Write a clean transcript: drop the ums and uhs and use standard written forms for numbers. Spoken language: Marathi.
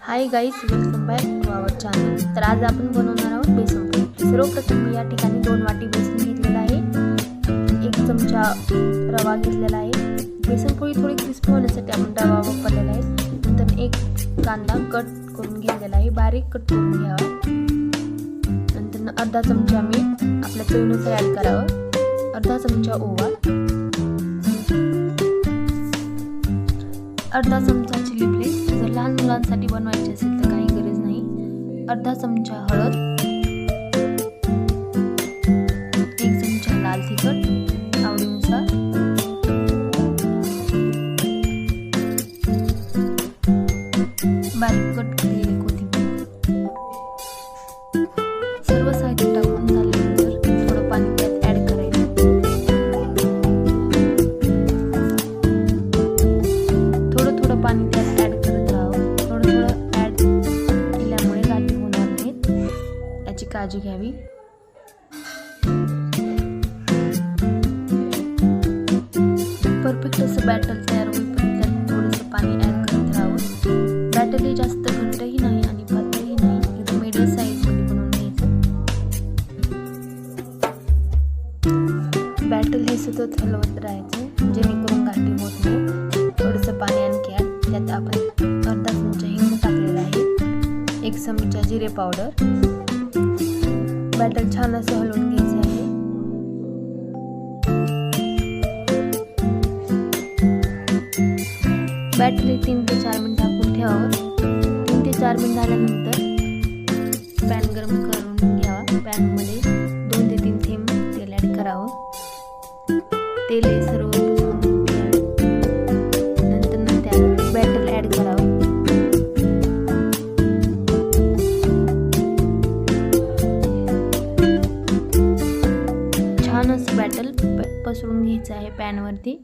High guys, welcome back to our channel. तर आज आपण बनवणार आहोत बेसन पोळी। सर्वप्रथम मी या ठिकाणी 2 वाटी बेसन घेतलेला आहे, 1 चमचा रवा घेतलेला आहे। बेसन पोळी थोडी क्रिस्पी होण्यासाठी आपण रवा वापरलेला आहे। नंतर 1 कांदा कट करून घेतलेला आहे, बारीक कट करून घ्यावा। नंतर अर्धा चमचा मीठ आपल्या चवीनुसार ॲड करावं, अर्धा चमचा ओवा, अर्धा चमचा चिली फ्लेक्स। जर लहान मुलांसाठी बनवायचे असेल तर काही गरज नाही। अर्धा चमचा हळद, 1 चमचा लाल तिखट आवडीनुसार, बारीक कट केलेली कोथिंबीर। सर्व साहित्य टाकून झाल्यानंतर थोडं पाणी त्यात ॲड करायचं। थोडं पाणी त्यात ॲड करत राहावं। थोडं ॲड केल्यामुळे गाठी होणार नाहीत, याची काळजी घ्यावी। परफेक्ट असं बॅटर तयार होईपर्यंत त्यात थोडंसं पाणी ॲड करत राहावं। बॅटर हे जास्त घट्टही नाही आणि पातळही नाही, एकदम मीडियम साईजमध्ये बनवून घ्यायचं। बॅटर हे सतत हलवत राहायचं जेणेकरून गाठी होत नाही। थोडंसं पाणी आणखी ॲड, त्यात आपण अर्धा चमचा हिंग टाकलेला आहे, 1 चमचा जिरे पावडर। बॅटर छान असं हलवून घ्यायचं आहे। बॅटर 3 ते 4 मिनिट झाकून ठेवावं। 3 ते 4 मिनिट झाल्यानंतर पॅन गरम करून घ्यावा। पॅनमध्ये 2 ते 3 थेंब तेल ॲड करावं। तेल हे सर्व बॅटर ॲड करावं। छान असं बॅटर पसरून घ्यायचं आहे पॅनवरती।